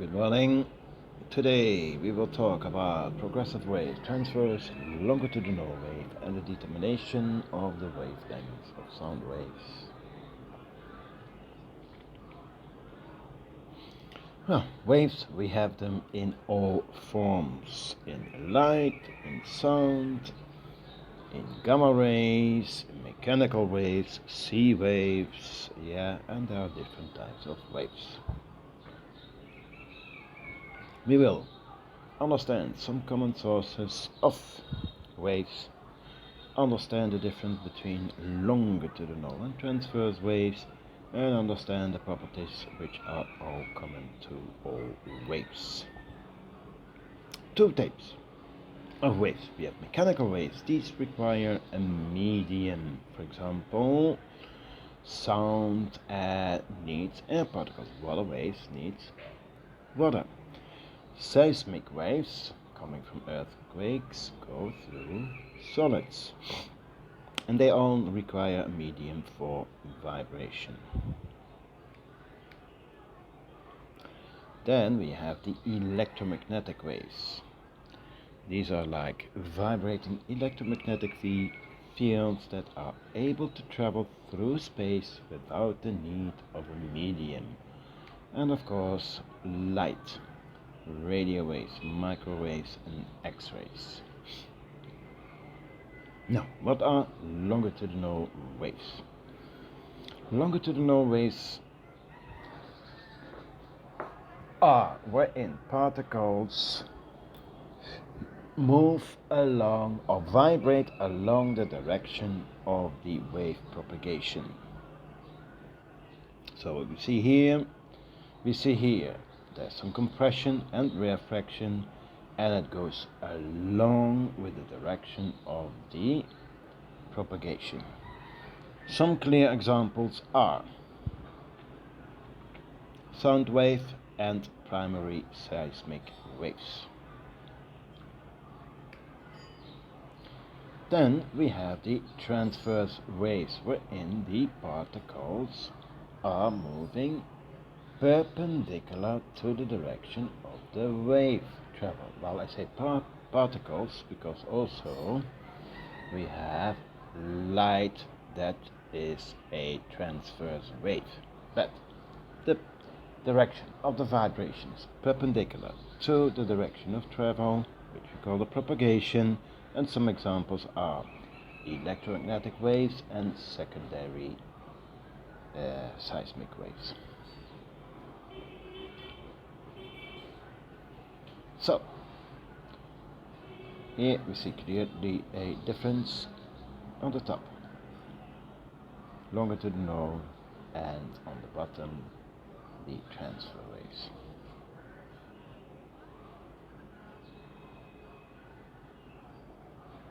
Good morning. Today we will talk about progressive wave transfers, longitudinal wave, and the determination of the wavelengths of sound waves. Waves, we have them in all forms, in light, in sound, in gamma rays, in mechanical waves, C waves, and there are different types of waves. We will understand some common sources of waves, understand the difference between longitudinal and transverse waves, and understand the properties which are all common to all waves. Two types of waves. We have mechanical waves. These require a medium. For example, sound needs air particles. Water waves needs water. Seismic waves coming from earthquakes go through solids, and they all require a medium for vibration. Then we have the electromagnetic waves. These are like vibrating electromagnetic fields that are able to travel through space without the need of a medium. And of course, light, radio waves, microwaves, and X-rays. Now, what are longitudinal waves? Longitudinal waves are wherein particles move along or vibrate along the direction of the wave propagation. So we see here, there's some compression and rarefaction, and it goes along with the direction of the propagation. Some clear examples are sound wave and primary seismic waves. Then we have the transverse waves, wherein the particles are moving perpendicular to the direction of the wave travel. Well, I say particles because also we have light that is a transverse wave, but the direction of the vibration is perpendicular to the direction of travel, which we call the propagation, and some examples are electromagnetic waves and secondary seismic waves. So, here we see clearly a difference on the top, longitudinal, and on the bottom, the transfer waves.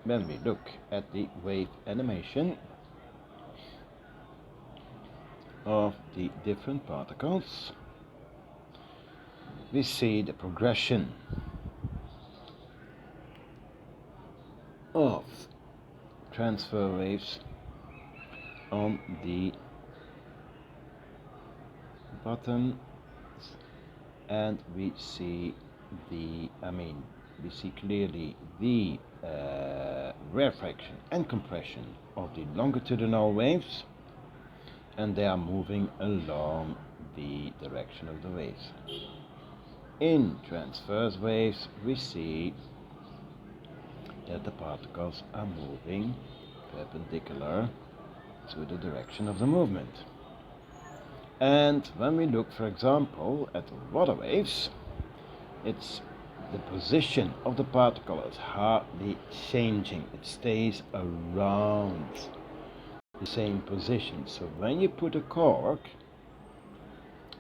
When we look at the wave animation of the different particles, we see the progression of transfer waves on the bottom, and we see clearly the rarefaction and compression of the longitudinal waves, and they are moving along the direction of the waves. In transverse waves, we see that the particles are moving perpendicular to the direction of the movement. And when we look, for example, at water waves, it's the position of the particle is hardly changing. It stays around the same position. So when you put a cork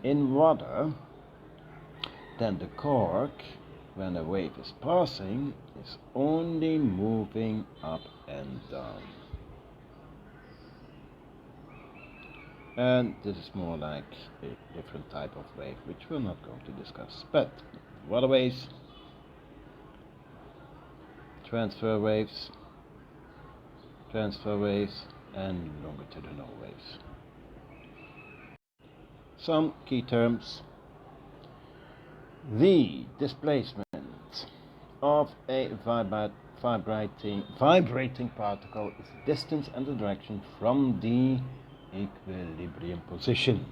in water, then the cork, when a wave is passing, is only moving up and down. And this is more like a different type of wave, which we're not going to discuss. But water waves, transfer waves, and longitudinal waves. Some key terms. The displacement of a vibrating particle is the distance and the direction from the equilibrium position.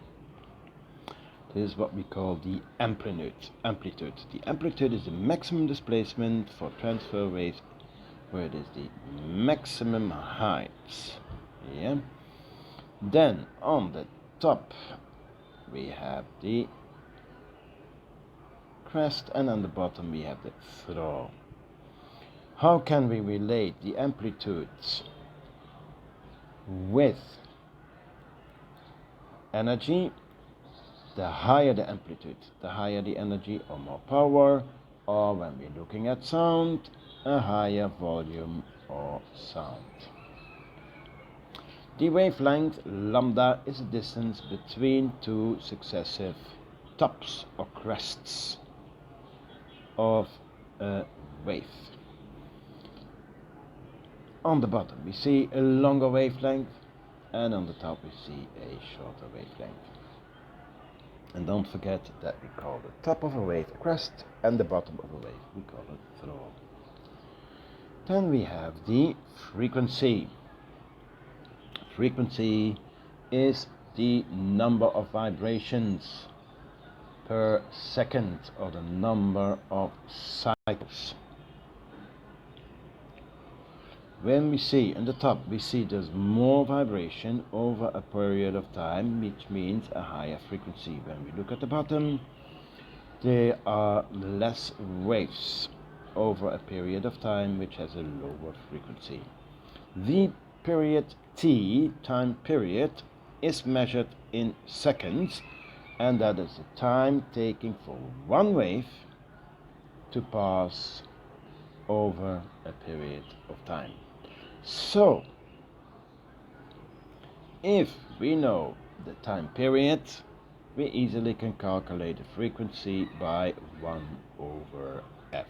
This is what we call the amplitude. The amplitude is the maximum displacement for transfer waves where it is the maximum height. Yeah. Then on the top we have the crest, and on the bottom we have the throw. How can we relate the amplitudes with energy? The higher the amplitude, the higher the energy or more power, or when we're looking at sound, a higher volume or sound. The wavelength lambda is the distance between two successive tops or crests of a wave. On the bottom we see a longer wavelength, and on the top we see a shorter wavelength. And don't forget that we call the top of a wave a crest and the bottom of a wave we call it throw. Then we have the frequency. Frequency is the number of vibrations per second, or the number of cycles. When we see on the top, we see there's more vibration over a period of time, which means a higher frequency. When we look at the bottom, there are less waves over a period of time, which has a lower frequency. The period t, time period, is measured in seconds, and that is the time taking for one wave to pass over a period of time. So, if we know the time period, we easily can calculate the frequency by 1 over f.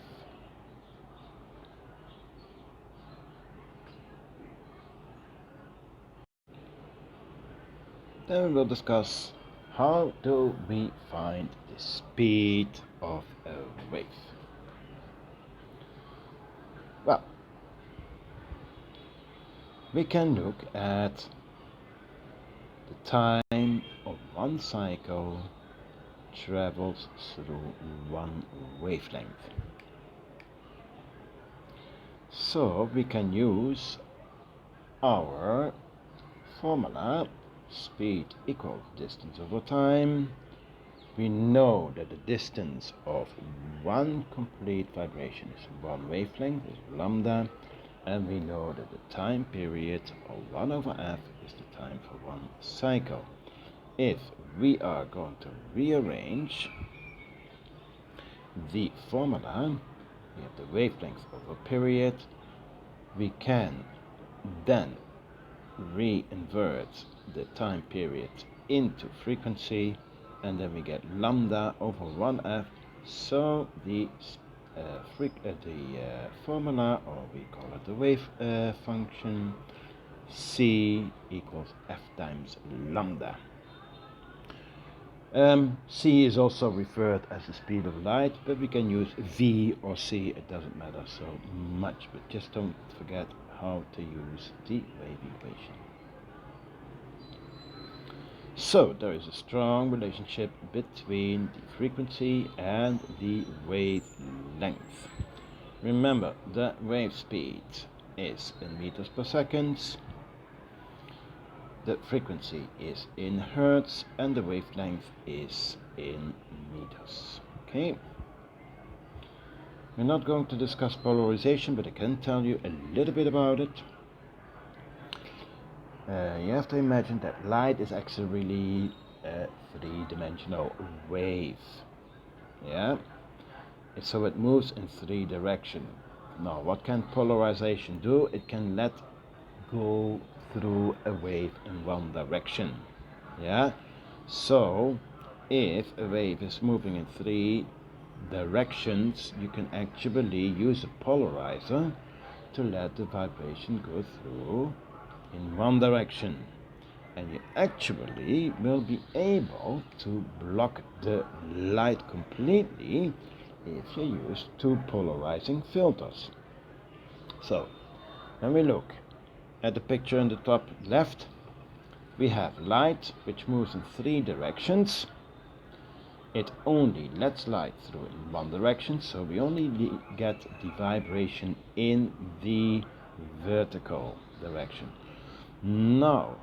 Then we will discuss how do we find the speed of a wave. Well, we can look at the time of one cycle travels through one wavelength. So we can use our formula, speed equals distance over time. We know that the distance of one complete vibration is one wavelength, is lambda, and we know that the time period, or 1 over f, is the time for one cycle. If we are going to rearrange the formula, we have the wavelength over period, we can then re-invert the time period into frequency, and then we get lambda over 1f. So the formula, or we call it the wave function, c equals f times lambda. C is also referred as the speed of light, but we can use v or c, it doesn't matter so much, but just don't forget how to use the wave equation. So there is a strong relationship between the frequency and the wavelength. Remember, the wave speed is in meters per second, the frequency is in hertz, and the wavelength is in meters. Okay. We're not going to discuss polarization, but I can tell you a little bit about it. You have to imagine that light is actually really a three-dimensional wave. Yeah? So it moves in three directions. Now, what can polarization do? It can let go through a wave in one direction. Yeah? So, if a wave is moving in three directions, you can actually use a polarizer to let the vibration go through in one direction. And you actually will be able to block the light completely if you use two polarizing filters. So, when we look at the picture in the top left, we have light which moves in three directions. It only lets light through in one direction, so we only get the vibration in the vertical direction. Now,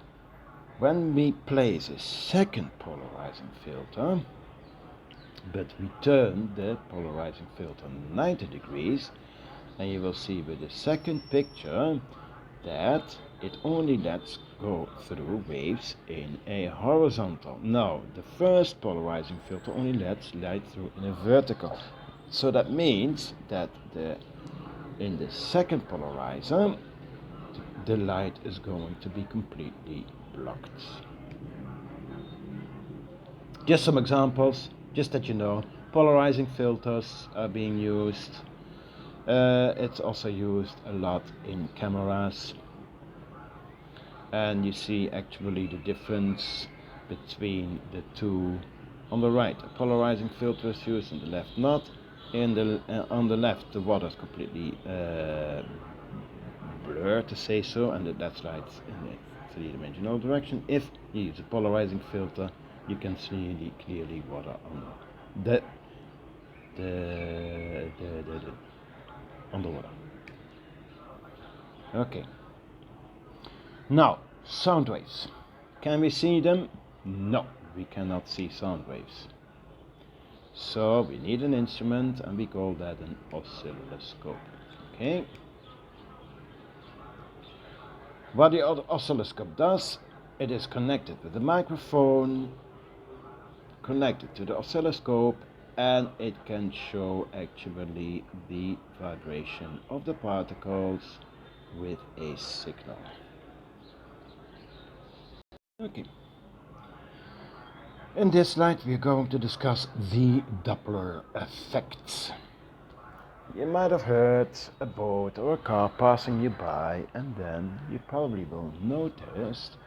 when we place a second polarizing filter, but we turn the polarizing filter 90 degrees, and you will see with the second picture that it only lets go through waves in a horizontal. Now, the first polarizing filter only lets light through in a vertical. So that means that in the second polarizer, the light is going to be completely blocked. Just some examples, just that you know, polarizing filters are being used. It's also used a lot in cameras. And you see actually the difference between the two. On the right, a polarizing filter is used, on the left not. On the left, the water is completely blurred, to say so, and that's light in the three-dimensional direction. If you use a polarizing filter, you can see clearly water on the water. Okay. Now, sound waves. Can we see them? No, we cannot see sound waves. So we need an instrument, and we call that an oscilloscope. Okay. What the oscilloscope does, it is connected with the microphone, connected to the oscilloscope, and it can show actually the vibration of the particles with a signal. Okay. In this slide we are going to discuss the Doppler effects. You might have heard a boat or a car passing you by, and then you probably will notice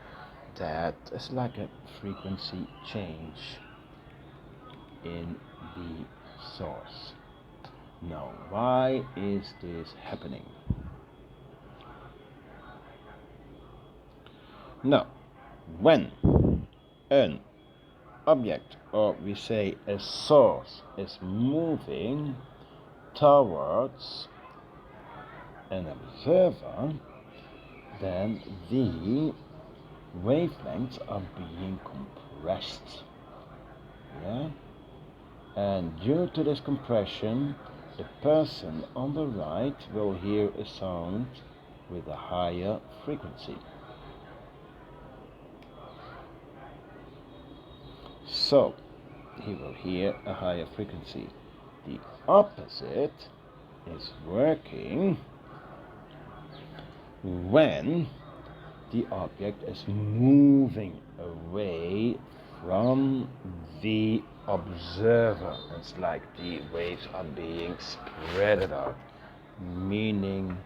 that it's like a frequency change in the source. Now, why is this happening? Now, when an object, or we say a source, is moving towards an observer, then the wavelengths are being compressed. Yeah? And due to this compression, the person on the right will hear a sound with a higher frequency. So, he will hear a higher frequency. The opposite is working when the object is moving away from the observer. It's like the waves are being spread out, meaning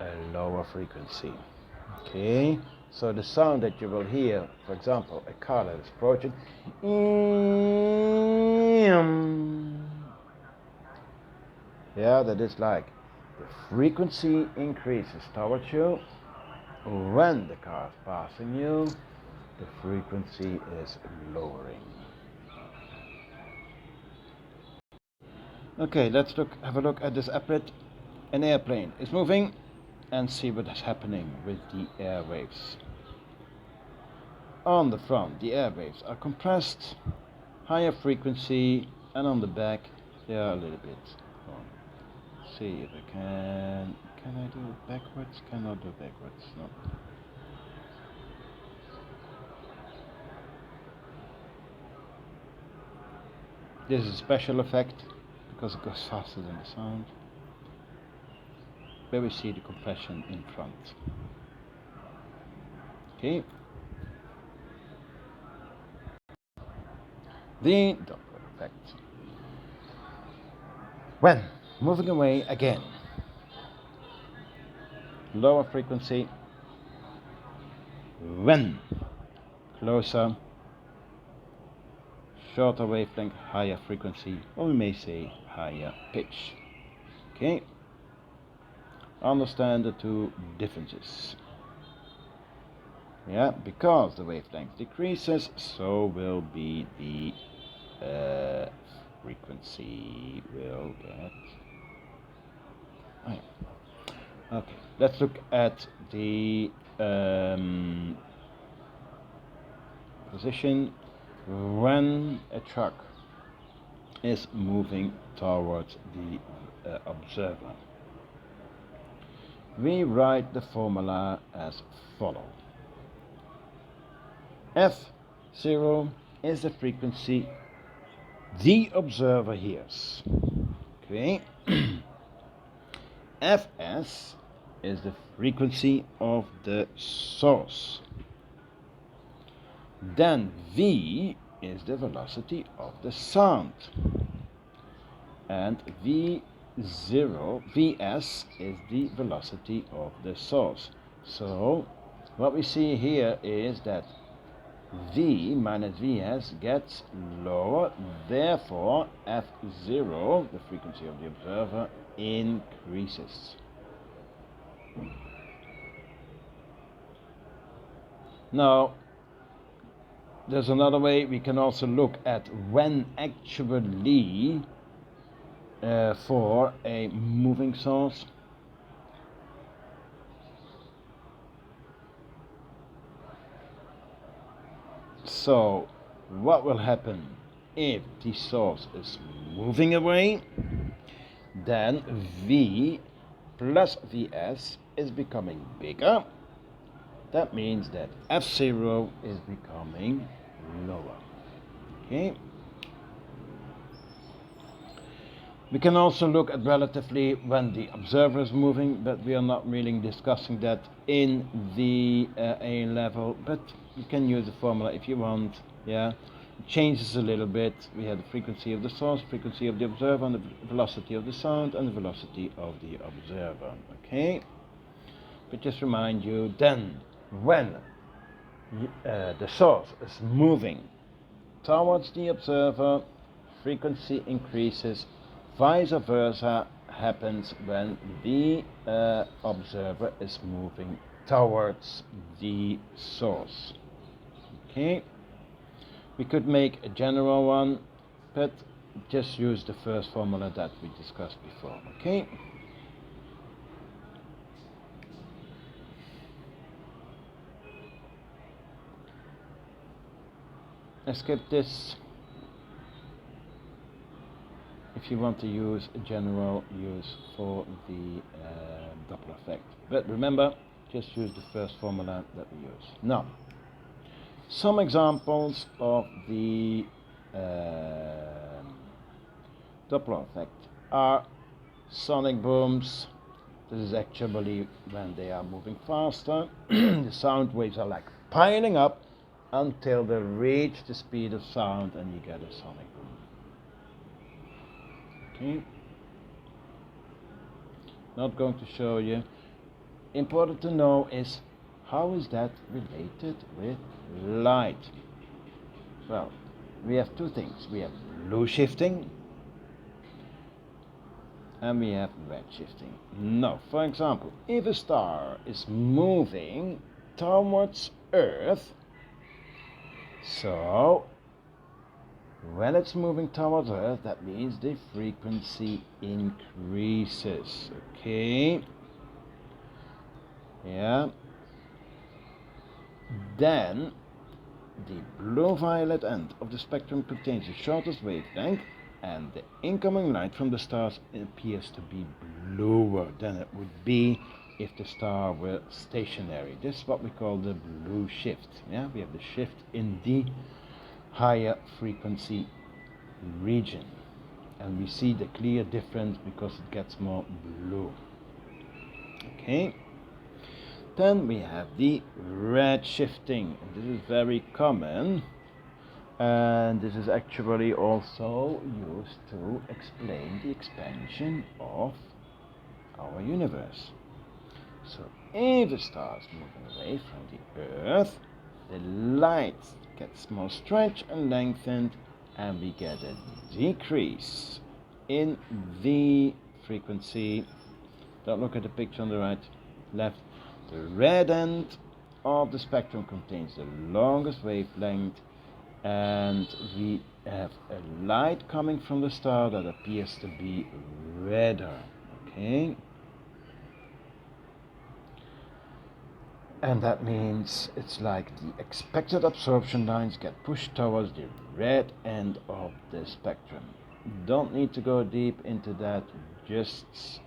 a lower frequency. Okay, so the sound that you will hear, for example, a car that is approaching, yeah, that is like the frequency increases towards you. When the car is passing you, the frequency is lowering. Okay, let's have a look at this applet. An airplane is moving, and see what is happening with the airwaves. On the front, the airwaves are compressed, higher frequency, and on the back, they are a little bit long. See if I can I do it backwards? Cannot do backwards, no. This is a special effect because it goes faster than the sound. Where we see the compression in front. Okay. The Doppler effect. When moving away again, lower frequency, when closer, shorter wavelength, higher frequency, or we may say higher pitch. Okay? Understand the two differences. Yeah, because the wavelength decreases, so will be the frequency will get. Oh, okay, let's look at the position when a truck is moving towards the observer. We write the formula as follows. F0 is the frequency the observer hears. Okay. Fs is the frequency of the source. Then V is the velocity of the sound. And Vs is the velocity of the source. So what we see here is that V minus Vs gets lower, therefore F0, the frequency of the observer, increases. Now, there's another way we can also look at when actually for a moving source. So, what will happen if the source is moving away? Then V plus Vs is becoming bigger. That means that F0 is becoming lower. Okay. We can also look at relatively when the observer is moving, but we are not really discussing that in the A level, but you can use the formula if you want. Yeah, it changes a little bit. We have the frequency of the source, frequency of the observer, and the velocity of the sound, and the velocity of the observer. Okay, but just remind you, then when the source is moving towards the observer, frequency increases. Vice versa happens when the observer is moving towards the source. Okay, we could make a general one, but just use the first formula that we discussed before. Okay. Let's skip this. If you want to use a general use for the Doppler effect. But remember, just use the first formula that we use. Now, some examples of the Doppler effect are sonic booms. This is actually when they are moving faster. The sound waves are like piling up until they reach the speed of sound and you get a sonic boom. Okay. Not going to show you. Important to know is how is that related with light? Well, we have two things. We have blue shifting and we have red shifting. Now, for example, if a star is moving towards Earth, so when it's moving towards Earth, that means the frequency increases. Okay. Yeah. Then the blue-violet end of the spectrum contains the shortest wavelength, and the incoming light from the stars appears to be bluer than it would be if the star were stationary. This is what we call the blue shift. Yeah, we have the shift in the higher frequency region, and we see the clear difference because it gets more blue. Okay. Then we have the red shifting, and this is very common, and this is actually also used to explain the expansion of our universe. So if the star is moving away from the Earth, the light gets more stretched and lengthened, and we get a decrease in the frequency. Don't look at the picture on the right, left. The red end of the spectrum contains the longest wavelength, and we have a light coming from the star that appears to be redder. Okay? And that means it's like the expected absorption lines get pushed towards the red end of the spectrum. Don't need to go deep into that, just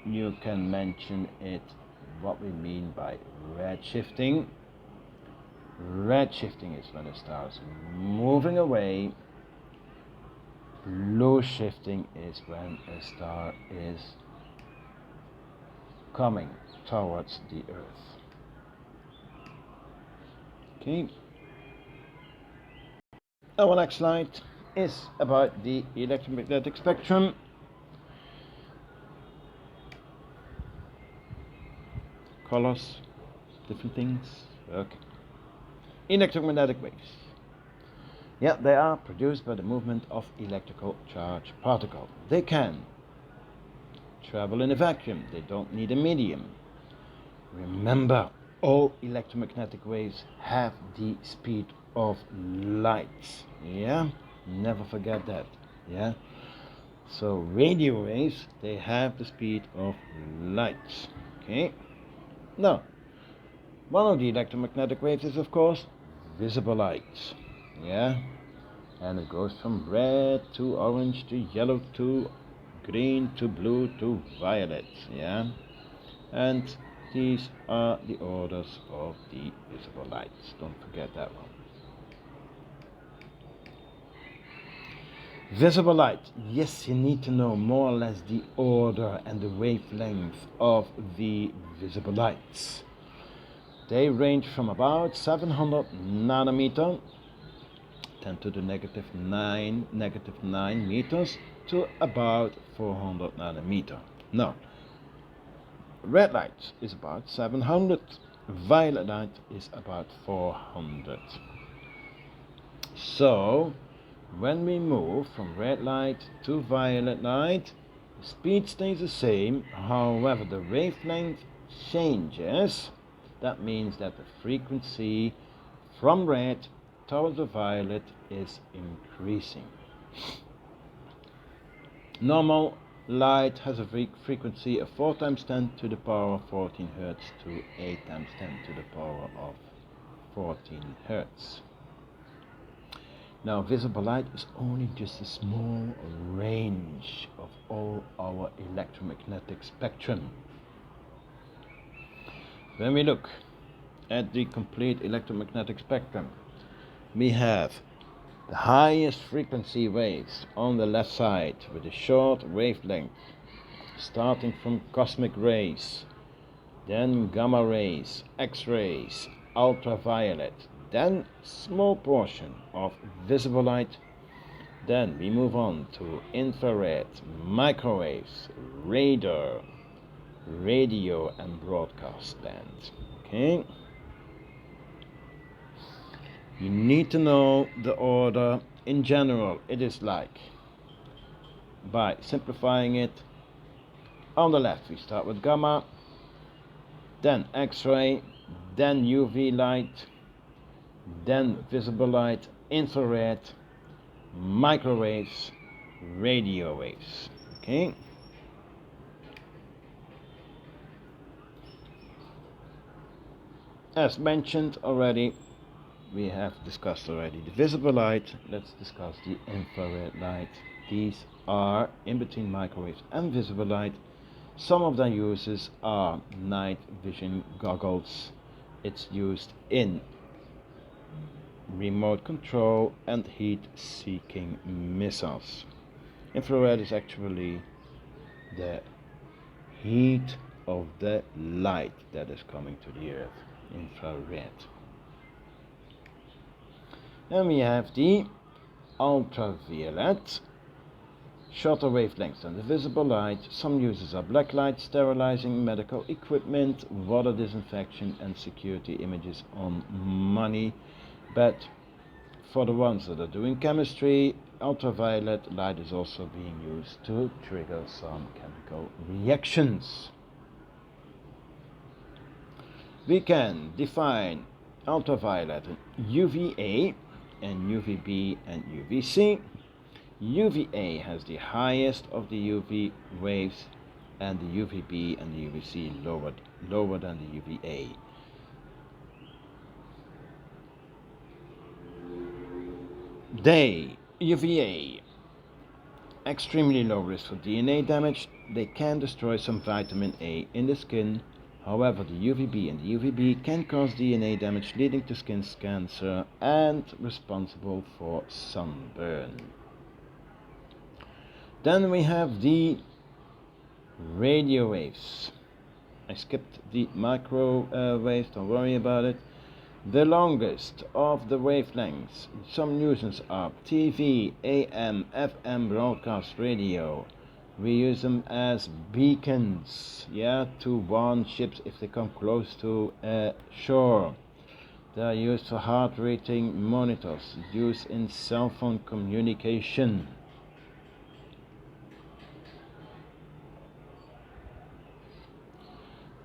you can mention it, what we mean by redshifting. Redshifting is when a star is moving away. Blue shifting is when a star is coming towards the Earth. Okay. Our next slide is about the electromagnetic spectrum. Colors, different things. Okay. Electromagnetic waves. Yeah, they are produced by the movement of electrical charged particles. They can travel in a vacuum. They don't need a medium. Remember, all electromagnetic waves have the speed of light. Yeah, never forget that. Yeah. So radio waves, they have the speed of light. Okay. Now, one of the electromagnetic waves is, of course, visible light. Yeah. And it goes from red to orange to yellow to green to blue to violet. Yeah. And these are the orders of the visible lights. Don't forget that one. Visible light. Yes, you need to know more or less the order and the wavelength of the visible lights. They range from about 700 nanometer, 10 to the negative 9 meters, to about 400 nanometer. Now, red light is about 700, violet light is about 400. So, when we move from red light to violet light, the speed stays the same, however the wavelength changes. That means that the frequency from red towards the violet is increasing. Normal light has a frequency of 4 times 10 to the power of 14 Hertz to 8 times 10 to the power of 14 Hertz. Now, visible light is only just a small range of all our electromagnetic spectrum. When we look at the complete electromagnetic spectrum, we have the highest frequency waves on the left side with a short wavelength, starting from cosmic rays, then gamma rays, X-rays, ultraviolet, then small portion of visible light. Then we move on to infrared, microwaves, radar, radio and broadcast band. Okay? You need to know the order. In general, it is like, by simplifying it, on the left we start with gamma, then X-ray, then UV light, then visible light, infrared, microwaves, radio waves. Okay? As mentioned already, we have discussed already the visible light. Let's discuss the infrared light. These are in between microwaves and visible light. Some of their uses are night vision goggles. It's used in remote control and heat-seeking missiles. Infrared is actually the heat of the light that is coming to the Earth. Infrared. And we have the ultraviolet, shorter wavelengths than the visible light. Some uses are black light, sterilizing medical equipment, water disinfection and security images on money. But for the ones that are doing chemistry, ultraviolet light is also being used to trigger some chemical reactions. We can define ultraviolet in UVA and UVB and UVC. UVA has the highest of the UV waves, and the UVB and the UVC lower than the UVA. UVA, extremely low risk for DNA damage. They can destroy some vitamin A in the skin. However, the UVB and the UVB can cause DNA damage, leading to skin cancer and responsible for sunburn. Then we have the radio waves. I skipped the microwaves, don't worry about it. The longest of the wavelengths. Some nuisance are TV, AM, FM broadcast radio. We use them as beacons, to warn ships if they come close to shore. They are used for heart rating monitors, used in cell phone communication.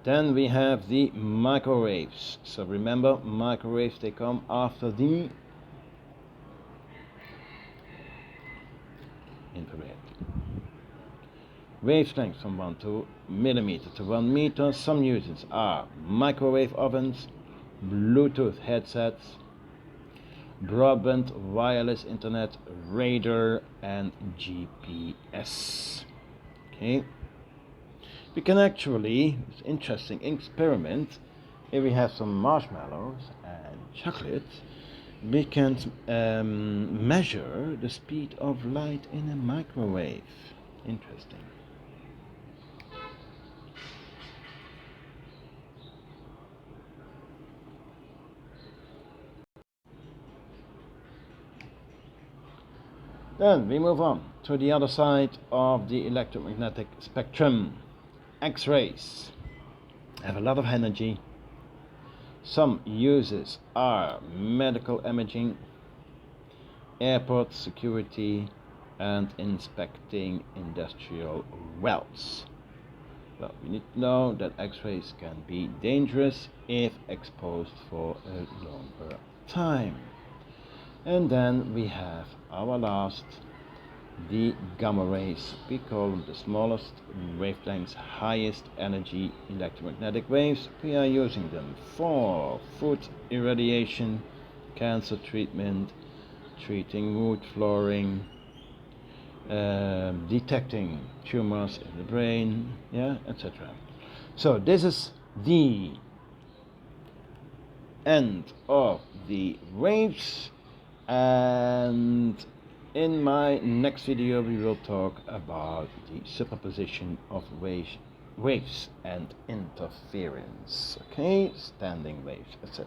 Then we have the microwaves. So remember, microwaves, they come after the infrared. Wavelengths from 1 millimeter to 1 meter. Some uses are microwave ovens, Bluetooth headsets, broadband wireless internet, radar, and GPS. Okay. We can actually, it's an interesting experiment, if we have some marshmallows and chocolate, we can measure the speed of light in a microwave. Interesting. Then we move on to the other side of the electromagnetic spectrum. X-rays have a lot of energy. Some uses are medical imaging, airport security, and inspecting industrial wells. Well, we need to know that X-rays can be dangerous if exposed for a longer time. And then we have our last, the gamma rays. We call them the smallest wavelengths, highest energy electromagnetic waves. We are using them for food irradiation, cancer treatment, treating wood flooring, detecting tumors in the brain, etc. So this is the end of the waves, and in my next video we will talk about the superposition of waves and interference, okay, standing waves, etc.